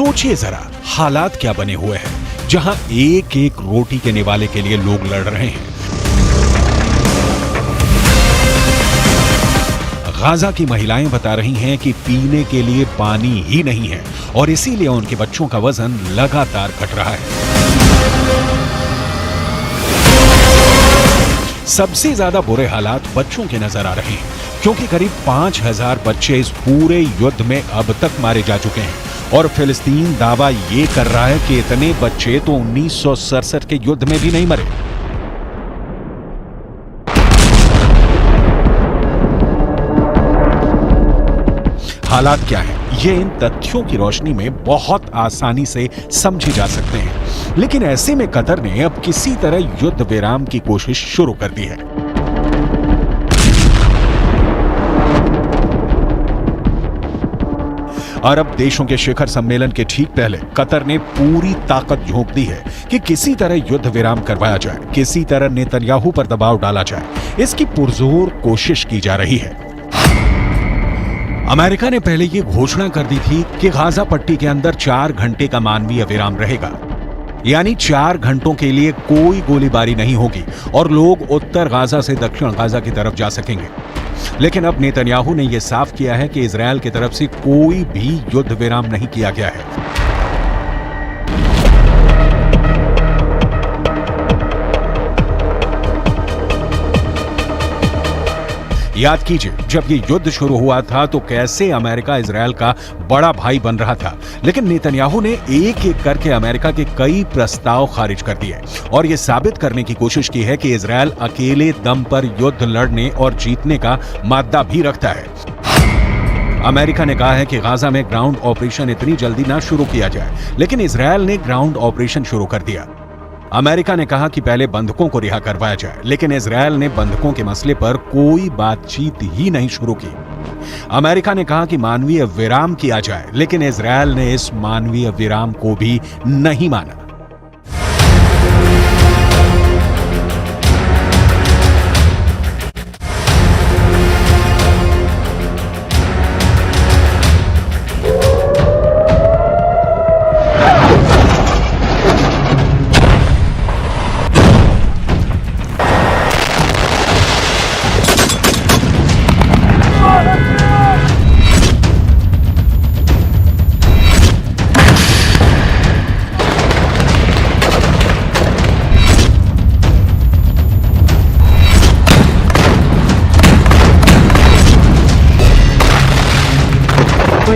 सोचिए जरा हालात क्या बने हुए हैं, जहां एक एक रोटी के निवाले के लिए लोग लड़ रहे हैं। गाजा की महिलाएं बता रही हैं कि पीने के लिए पानी ही नहीं है और इसीलिए उनके बच्चों का वजन लगातार घट रहा है। सबसे ज्यादा बुरे हालात बच्चों के नजर आ रहे हैं, क्योंकि करीब 5000 बच्चे इस पूरे युद्ध में अब तक मारे जा चुके हैं और फिलिस्तीन दावा ये कर रहा है कि इतने बच्चे तो 1967 के युद्ध में भी नहीं मरे। हालात क्या हैं, ये इन तथ्यों की रोशनी में बहुत आसानी से समझे जा सकते हैं। लेकिन ऐसे में कतर ने अब किसी तरह युद्ध विराम की कोशिश शुरू कर दी है। अरब देशों के शिखर सम्मेलन के ठीक पहले कतर ने पूरी ताकत झोंक दी है कि किसी तरह युद्ध विराम करवाया जाए, किसी तरह नेतन्याहू पर दबाव डाला जाए। इसकी पुरजोर कोशिश की जा रही है। अमेरिका ने पहले ये घोषणा कर दी थी कि गाजा पट्टी के अंदर 4 घंटे का मानवीय विराम रहेगा, यानी 4 घंटों के लिए कोई गोलीबारी नहीं होगी और लोग उत्तर गाजा से दक्षिण गाजा की तरफ जा सकेंगे। लेकिन अब नेतन्याहू ने यह साफ किया है कि इजरायल की तरफ से कोई भी युद्ध विराम नहीं किया गया है। याद कीजिए, जब ये युद्ध शुरू हुआ था तो कैसे अमेरिका इजरायल का बड़ा भाई बन रहा था, लेकिन नेतन्याहू ने एक एक करके अमेरिका के कई प्रस्ताव खारिज कर दिए और ये साबित करने की कोशिश की है कि इजरायल अकेले दम पर युद्ध लड़ने और जीतने का मादा भी रखता है। अमेरिका ने कहा है कि गाजा में ग्राउंड ऑपरेशन इतनी जल्दी ना शुरू किया जाए, लेकिन इजरायल ने ग्राउंड ऑपरेशन शुरू कर दिया। अमेरिका ने कहा कि पहले बंधकों को रिहा करवाया जाए, लेकिन इजरायल ने बंधकों के मसले पर कोई बातचीत ही नहीं शुरू की। अमेरिका ने कहा कि मानवीय विराम किया जाए, लेकिन इजरायल ने इस मानवीय विराम को भी नहीं माना।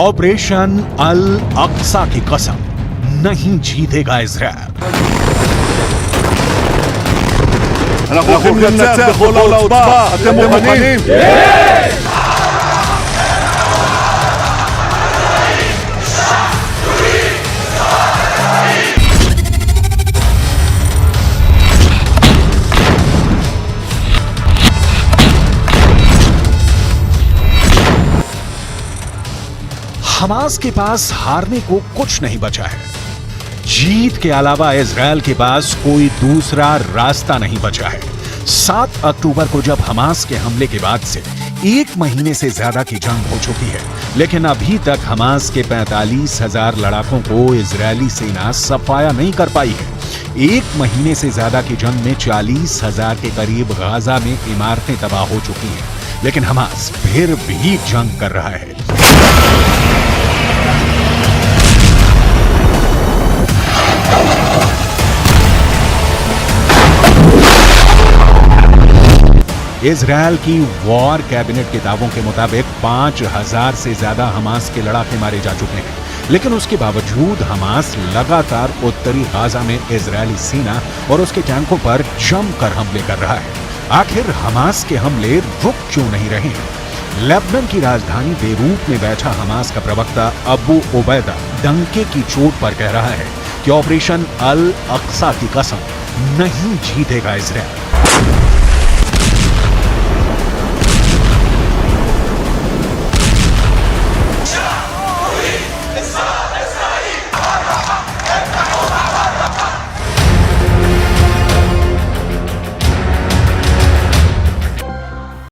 ऑपरेशन अल अक्सा की कसम, नहीं जीतेगा इजरायल। हमास के पास हारने को कुछ नहीं बचा है। जीत के अलावा इजरायल के पास कोई दूसरा रास्ता नहीं बचा है। 7 अक्टूबर को जब हमास के हमले के बाद से 1 महीने से ज्यादा की जंग हो चुकी है, लेकिन अभी तक हमास के 45,000 लड़ाकों को इजरायली सेना सफाया नहीं कर पाई है। 1 महीने से ज्यादा की जंग में 40,000 के करीब गाजा में इमारतें तबाह हो चुकी हैं, लेकिन हमास फिर भी जंग कर रहा है। इजरायल की वॉर कैबिनेट के दावों के मुताबिक 5,000 से ज्यादा हमास के लड़ाके मारे जा चुके हैं, लेकिन उसके बावजूद हमास लगातार उत्तरी गाजा में इजरायली सेना और उसके टैंकों पर जमकर हमले कर रहा है। आखिर हमास के हमले रुक क्यों नहीं रहे? लेबनान की राजधानी बेरूत में बैठा हमास का प्रवक्ता अबू उबैदा डंके की चोट पर कह रहा है कि ऑपरेशन अल अक्सा की कसम नहीं जीतेगा इजरायल।